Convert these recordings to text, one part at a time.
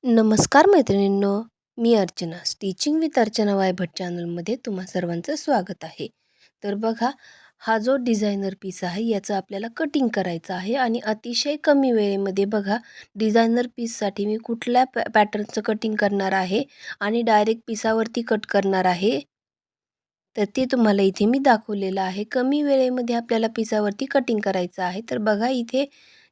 नमस्कार मैत्रिणींनो, मी Archana stitching with Archana Vaibhat चॅनलमध्ये तुम्हा सर्वांचं स्वागत आहे. तर बघा, हा जो डिझायनर पीस आहे याचं आपल्याला कटिंग करायचं आहे आणि अतिशय कमी वेळेमध्ये बघा डिझायनर पीससाठी मी कुठल्या पॅटर्नचं कटिंग करणार आहे आणि डायरेक्ट पिसावरती कट करणार आहे. तर ते तुम्हाला इथे मी दाखवलेलं आहे. कमी वेळेमध्ये आपल्याला पिसावरती कटिंग करायचं आहे. तर बघा इथे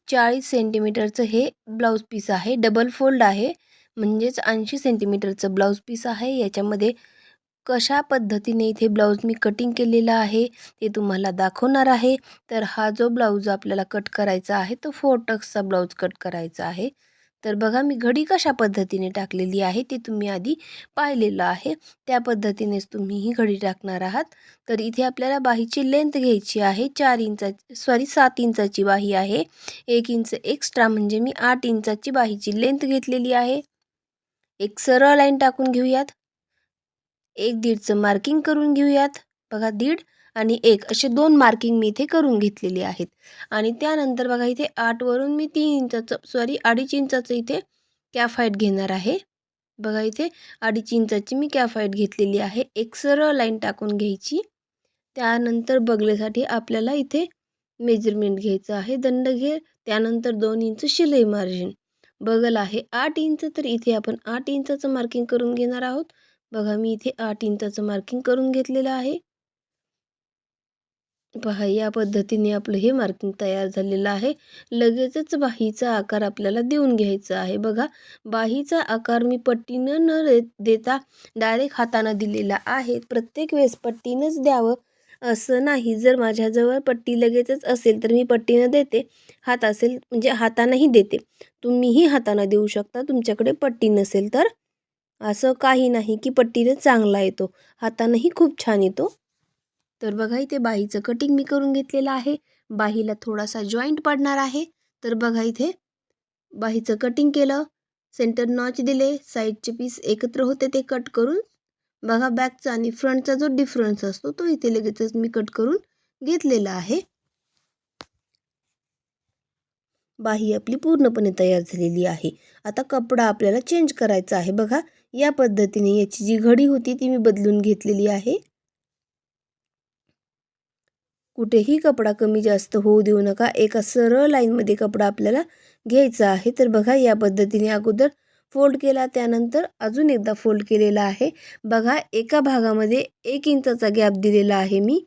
40 सेंटीमीटरचं हे ब्लाऊज पीस आहे. डबल फोल्ड आहे, म्हणजेच 80 सेंटीमीटरचं ब्लाऊज पीस आहे. याच्यामध्ये कशा पद्धतीने इथे ब्लाऊज मी कटिंग केलेला आहे ते तुम्हाला दाखवणार आहे. तर हा जो ब्लाऊज आपल्याला कट करायचा आहे तो 4 टक्सचा ब्लाऊज कट करायचा आहे. तर बघा मी घडी कशा पद्धतीने टाकलेली आहे ते तुम्ही आधी पाहिलेलं आहे. त्या पद्धतीनेच तुम्ही ही घडी टाकणार आहात. तर इथे आपल्याला बाहीची लेंथ घ्यायची आहे 7 इंचाची बाही आहे. 1 इंच एक्स्ट्रा म्हणजे मी 8 इंचाची बाहीची लेंथ घेतलेली आहे. एक सरळ लाईन टाकून घेऊयात. 1.5चं मार्किंग करून घेऊयात. बघा 1.5 आणि 1 असे 2 मार्किंग मी इथे करून घेतलेली आहेत. आणि त्यानंतर बघा इथे 8 वरून मी 2.5 इंचाचं इथे कॅफ हाईट घेणार आहे. बघा इथे 2.5 इंचाची मी कॅफ हाईट घेतलेली आहे. एक सरळ लाईन टाकून घ्यायची. त्यानंतर बगलेसाठी आपल्याला इथे मेजरमेंट घ्यायचं आहे. दंड घे, त्यानंतर 2 इंच शिलाई मार्जिन. बगल आहे 8 इंच, तर इथे आपण 8 इंचाचं मार्किंग करून घेणार आहोत. बघा मी इथे 8 इंचाचं मार्किंग करून घेतलेलं आहे. पहा या पद्धतीने आपलं हे मार्किंग तयार झालेलं आहे. लगेचच बाहीचा आकार आपल्याला देऊन घ्यायचा आहे. बघा बाहीचा आकार मी पट्टीनं न देता डायरेक्ट हाताने दिलेला आहे. प्रत्येक वेळेस पट्टीनंच द्यावं असं नाही. जर माझ्याजवळ पट्टी लगेचच असेल तर मी पट्टीनं देते, हात असेल म्हणजे हातानेही देते. तुम्हीही हाताने देऊ शकता तुमच्याकडे पट्टी नसेल तर. असं काही नाही की पट्टीने चांगला येतो, हातानेही खूप छान येतो. तर बघा इथे बाहीचं कटिंग मी करून घेतलेलं आहे. बाहीला थोडासा जॉईंट पडणार आहे. तर बघा इथे बाहीचं कटिंग केलं, सेंटर नॉच दिले, साईडचे पीस एकत्र होते ते कट करून बघा बॅकचा आणि फ्रंटचा जो डिफरन्स असतो तो इथे लगेचच मी कट करून घेतलेला आहे. बाही आपली पूर्णपणे तयार झालेली आहे. आता कपडा आपल्याला चेंज करायचा आहे. बघा या पद्धतीने याची जी घडी होती ती मी बदलून घेतलेली आहे. कुठेही कपडा कमी जास्त होऊ देऊ नका. एका सरळ लाईनमध्ये कपडा आपल्याला घ्यायचा आहे. तर बघा या पद्धतीने अगोदर फोल्ड केला, त्यानंतर अजून एकदा फोल्ड केलेला आहे. बघा एका भागामध्ये 1 इंचाचा गॅप दिलेला आहे मी.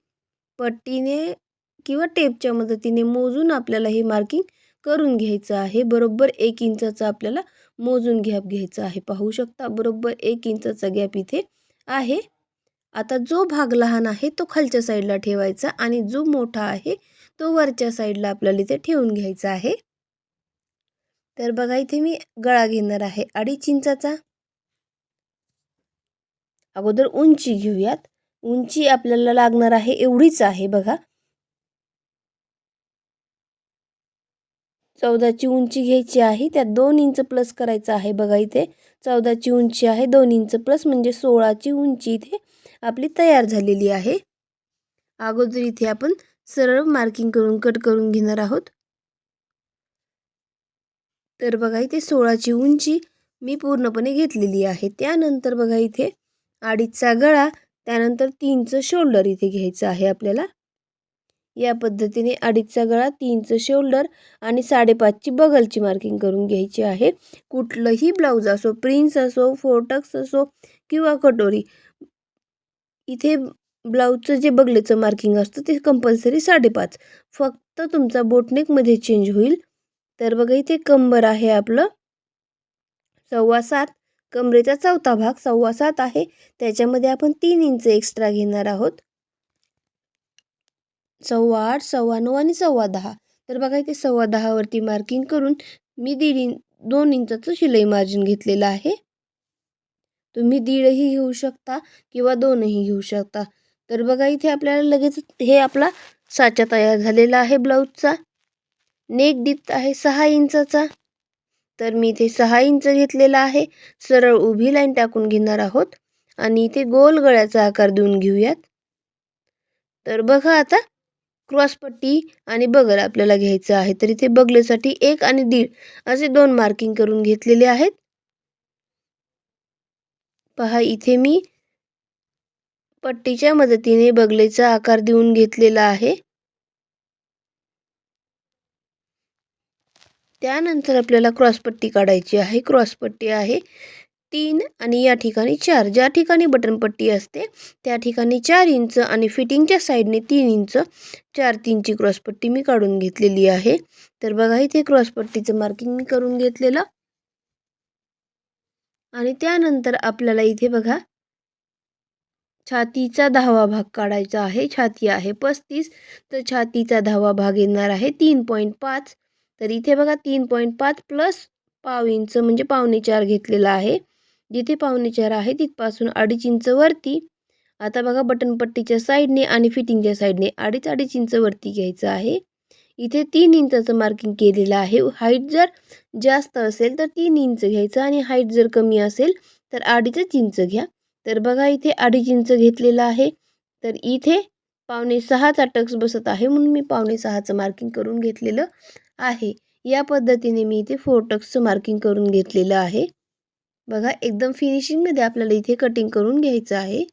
पट्टीने किंवा टेपच्या मदतीने मोजून आपल्याला हे मार्किंग करून घ्यायचं आहे. बरोबर 1 इंचाचा आपल्याला मोजून गॅप घ्यायचा आहे. पाहू शकता बरोबर 1 इंचाचा गॅप इथे आहे. आता जो भाग लहान आहे तो खालच्या साईडला ठेवायचा आणि जो मोठा आहे तो वरच्या साईडला आपल्याला इथे ठेवून घ्यायचा आहे. तर बघा इथे मी गळा घेणार आहे 2.5 इंचाचा. अगोदर उंची घेऊयात. उंची आपल्याला लागणार आहे एवढीच आहे बघा. 14ची उंची घ्यायची आहे. त्यात 2 इंच प्लस करायचं आहे. बघा इथे 14ची उंची आहे, 2 इंच प्लस म्हणजे 16ची उंची इथे आपली तयार झालेली आहे. अगोदर इथे आपण सरळ मार्किंग करून कट करून घेणार आहोत. तर बघा इथे 16ची उंची मी पूर्णपणे घेतलेली आहे. त्यानंतर बघा इथे 2.5चा गळा, त्यानंतर 3चं शोल्डर इथे घ्यायचं आहे आपल्याला. या पद्धतीने 2.5चा गळा, 3चं शोल्डर आणि 5.5ची बगलची मार्किंग करून घ्यायची आहे. कुठलंही ब्लाऊज असो, प्रिन्स असो, 4 टक्स असो किंवा कटोरी, इथे ब्लाऊजचं जे बगलेचं मार्किंग असतं ते कंपल्सरी 5.5. फक्त तुमचा बोटनेकमध्ये चेंज होईल. तर बघा इथे कंबर आहे आपलं 7.25. कमरेचा चौथा भाग 7.25 आहे. त्याच्यामध्ये आपण 3 इंच एक्स्ट्रा घेणार आहोत. 8.25, 9.25 आणि 10.25. तर बघा इथे 10.25 वरती मार्किंग करून मी 2 इंचाचं शिलाई मार्जिन घेतलेलं आहे. तुम्ही 1.5ही घेऊ शकता किंवा 2ही घेऊ शकता. तर बघा इथे आपल्याला लगेच हे आपला साचा तयार झालेला आहे ब्लाऊजचा. नेक डिप्थ आहे 6 इंचाचा. तर मी इथे 6 इंच घेतलेला आहे. सरळ उभी लाईन टाकून घेणार आहोत आणि इथे गोल गळ्याचा आकार देऊन घेऊयात. तर बघा आता क्रॉसपट्टी आणि बगल आपल्याला घ्यायचं आहे. तर इथे बगलेसाठी 1 आणि 1.5 असे 2 मार्किंग करून घेतलेले आहेत. पहा इथे मी पट्टीच्या मदतीने बगलेचा आकार देऊन घेतलेला आहे. त्यानंतर आपल्याला क्रॉसपट्टी काढायची आहे. क्रॉसपट्टी आहे 3 आणि या ठिकाणी 4. ज्या ठिकाणी बटन पट्टी असते त्या ठिकाणी 4 इंच आणि फिटिंगच्या साईडने 3 इंच 4-3ची क्रॉसपट्टी मी काढून घेतलेली आहे. तर बघा इथे क्रॉसपट्टीचं मार्किंग मी करून घेतलेलं. आणि त्यानंतर आपल्याला इथे बघा छातीचा 10वा भाग काढायचा आहे. छाती आहे 35, तर छातीचा 10वा भाग येणार आहे 3.5. तर इथे बघा 3.5 प्लस पाव इंच म्हणजे 4.25 घेतलेला आहे. जिथे 4.25 आहे तिथपासून 2.5 इंच वरती. आता बघा बटन पट्टीच्या साईडने आणि फिटिंगच्या साईडने 2.5 इंच वरती घ्यायचं आहे. इथे 3 इंचाचं मार्किंग केलेलं आहे. हाईट जर जास्त असेल तर 3 इंच घ्यायचं आणि हाईट जर कमी असेल तर 2.5 इंच घ्या. तर बघा इथे 2.5 इंच घेतलेलं आहे. तर इथे 5.6चा टक्स बसत आहे म्हणून मी 5.6चं मार्किंग करून घेतलेलं आहे. या पद्धतीने मी इथे 4 टक्सचं मार्किंग करून घेतलेलं आहे. बघा एकदम फिनिशिंगमध्ये आपल्याला इथे कटिंग करून घ्यायचं आहे.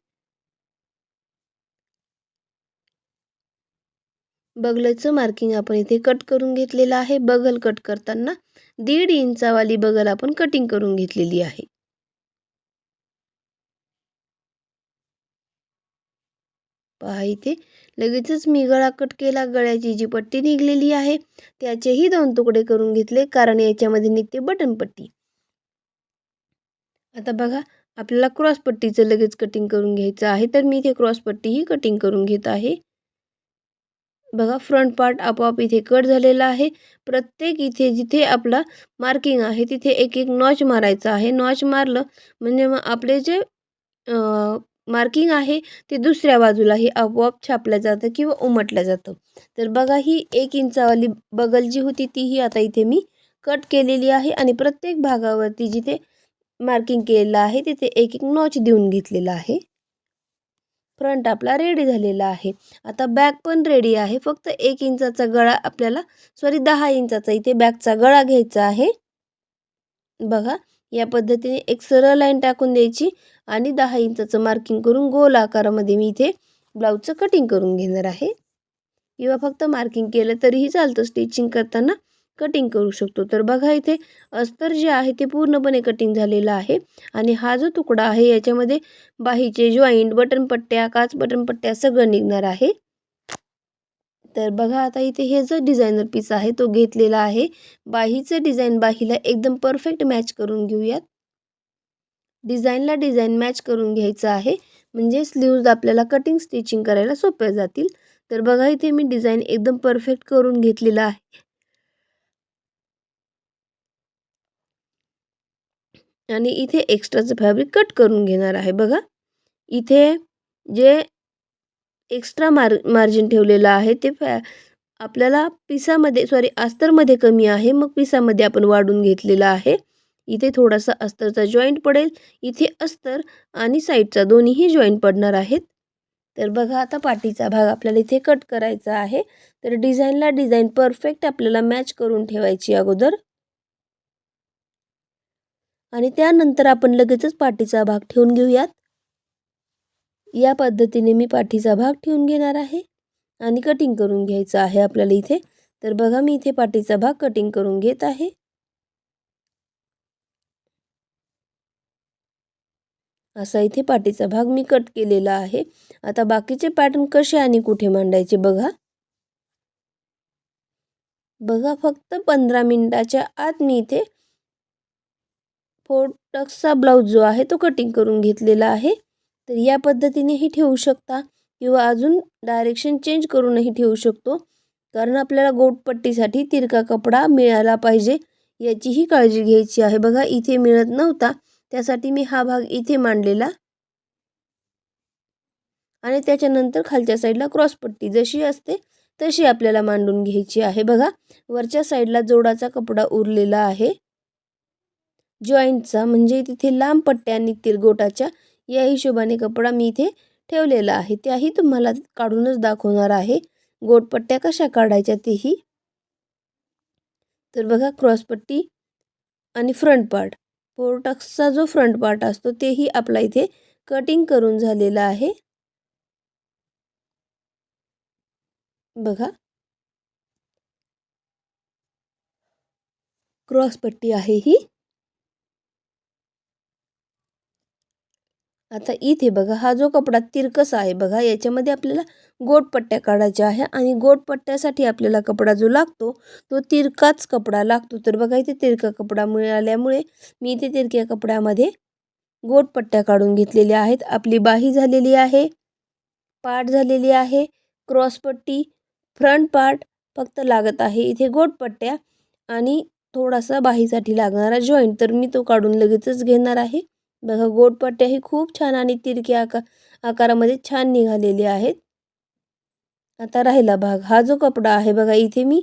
बगलचं मार्किंग आपण इथे कट करून घेतलेलं आहे. बगल कट करताना 1.5 इंचावाली बगल आपण कटिंग करून घेतलेली आहे. पहा इथे लगेचच मी गळा कट केला. गळ्याची जी पट्टी निघलेली आहे त्याचेही 2 तुकडे करून घेतले कारण याच्यामध्ये निघते बटन पट्टी. आता बघा आपल्याला क्रॉस पट्टीचं लगेच कटिंग करून घ्यायचं आहे. तर मी इथे क्रॉस पट्टीही कटिंग करून घेत आहे. बघा फ्रंट पार्ट आपोआप इथे कट झालेला आहे. प्रत्येक इथे जिथे आपला मार्किंग आहे तिथे एक एक नॉच मारायचा आहे. नॉच मारलं म्हणजे मग आपले जे मार्किंग आहे ते दुसऱ्या बाजूलाही आपोआप छापलं जातं किंवा उमटलं जातं. तर बघा ही 1 इंचावाली बगल जी होती तीही आता इथे मी कट केलेली आहे आणि प्रत्येक भागावरती जिथे मार्किंग केलेलं आहे तिथे एक एक नॉच देऊन घेतलेला आहे. फ्रंट आपला रेडी झालेला आहे. आता बॅक पण रेडी आहे. फक्त 1 इंचाचा गळा आपल्याला 10 इंचाचा इथे बॅकचा गळा घ्यायचा आहे. बघा या पद्धतीने एक सरळ लाईन टाकून द्यायची आणि 10 इंचाचं मार्किंग करून गोल आकारामध्ये मी इथे ब्लाऊजचं कटिंग करून घेणार आहे. किंवा फक्त मार्किंग केलं तरीही चालतं. स्टिचिंग करताना कटिंग करू शकतो. तर बघा इथे अस्तर जे आहे ते पूर्णपणे कटिंग झालेलं आहे आणि हा जो तुकडा आहे याच्यामध्ये बाहीचे जॉईंट बटन पट्ट्या काच बटन पट्ट्या सगळं निघणार आहे. तर बघा आता इथे हे जो डिझायनर पीस आहे तो घेतलेला आहे. बाहीचं डिझाईन बाहीला एकदम परफेक्ट मॅच करून घेऊयात. डिझाईनला डिझाईन मॅच करून घ्यायचं आहे म्हणजे स्लीव्ज आपल्याला कटिंग स्टिचिंग करायला सोप्या जातील. तर बघा इथे मी डिझाईन एकदम परफेक्ट करून घेतलेला आहे आणि इथे एक्स्ट्राचं फॅब्रिक कट करून घेणार आहे. बघा इथे जे एक्स्ट्रा मार्जिन ठेवलेलं आहे ते आपल्याला अस्तरमध्ये कमी आहे. मग पिसामध्ये आपण वाढून घेतलेला आहे. इथे थोडासा अस्तरचा जॉईंट पडेल. इथे अस्तर आणि साईडचा दोन्हीही जॉईंट पडणार आहेत. तर बघा आता पाठीचा भाग आपल्याला इथे कट करायचा आहे. तर डिझाईनला डिझाईन परफेक्ट आपल्याला मॅच करून ठेवायची अगोदर आणि त्यानंतर आपण लगेचच पाठीचा भाग ठेवून घेऊयात. या पद्धतीने मी पाठीचा भाग ठेवून घेणार आहे आणि कटिंग करून घ्यायचं आहे आपल्याला इथे. तर बघा मी इथे पाठीचा भाग कटिंग करून घेत आहे. असा इथे पाठीचा भाग मी कट केलेला आहे. आता बाकीचे पॅटर्न कसे आणि कुठे मांडायचे बघा. बघा फक्त 15 मिनिटाच्या आत मी इथे 4 टक्सचा ब्लाऊज जो आहे तो कटिंग करून घेतलेला आहे. तर या पद्धतीनेही ठेवू शकता किंवा अजून डायरेक्शन चेंज करूनही ठेवू शकतो. कारण आपल्याला गोटपट्टीसाठी तिरका कपडा मिळाला पाहिजे याचीही काळजी घ्यायची आहे. बघा इथे मिळत नव्हता त्यासाठी मी हा भाग इथे मांडलेला आणि त्याच्यानंतर खालच्या साईडला क्रॉसपट्टी जशी असते तशी आपल्याला मांडून घ्यायची आहे. बघा वरच्या साईडला जोडाचा कपडा उरलेला आहे जॉईंटचा म्हणजे तिथे लांब पट्ट्या निघतील गोटाच्या या हिशोबाने कपडा मी इथे ठेवलेला आहे. त्याही तुम्हाला काढूनच दाखवणार आहे गोटपट्ट्या कशा काढायच्या तेही. तर बघा क्रॉसपट्टी आणि फ्रंट पार्ट फोर्टक्सचा जो फ्रंट पार्ट असतो तेही आपला इथे कटिंग करून झालेला आहे. बघा, क्रॉस पट्टी आहे ही. आता इथे बघा, हा जो कपडा तिरकस आहे बघा, याच्यामध्ये आपल्याला गोटपट्ट्या काढायच्या आहे आणि गोटपट्ट्यासाठी आपल्याला कपडा जो लागतो तो तिरकाच कपडा लागतो. तर बघा, इथे तिरका कपडा मिळाल्यामुळे मी इथे तिरक्या कपड्यामध्ये गोटपट्ट्या काढून घेतलेल्या आहेत. आपली बाही झालेली आहे, पाठ झालेली आहे, क्रॉसपट्टी, फ्रंट पार्ट फक्त लागत आहे इथे गोटपट्ट्या आणि थोडासा बाहीसाठी लागणारा जॉईंट, तर मी तो काढून लगेचच घेणार आहे. बघा, गोटपट्ट्या ही खूप छान आणि तिरक्या आकारामध्ये छान निघालेले आहेत. आता राहिला भाग, हा जो कपडा आहे बघा, इथे मी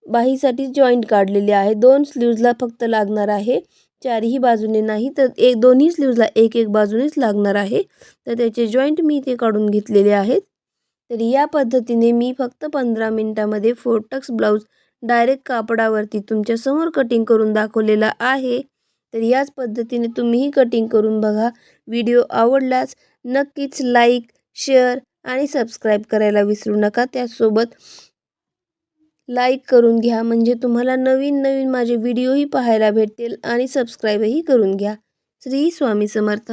बाहीसाठी जॉईंट काढलेले आहे. 2 स्लीव्जला फक्त लागणार आहे, चारही बाजूने नाही. तर दोन्ही स्लीव्जला एक एक बाजूनेच लागणार आहे. तर त्याचे जॉईंट मी इथे काढून घेतलेले आहेत. तर या पद्धतीने मी फक्त 15 मिनिटामध्ये फोर्टक्स ब्लाऊज डायरेक्ट कापडावरती तुमच्यासमोर कटिंग करून दाखवलेला आहे. तर याच पद्धतीने तुम्हीही कटिंग करून बघा. व्हिडिओ आवडल्यास नक्कीच लाईक, शेअर आणि सबस्क्राईब करायला विसरू नका. त्याचसोबत लाईक करून घ्या, म्हणजे तुम्हाला नवीन नवीन माझे व्हिडिओही पाहायला भेटतील आणि सबस्क्राईबही करून घ्या. श्री स्वामी समर्थ.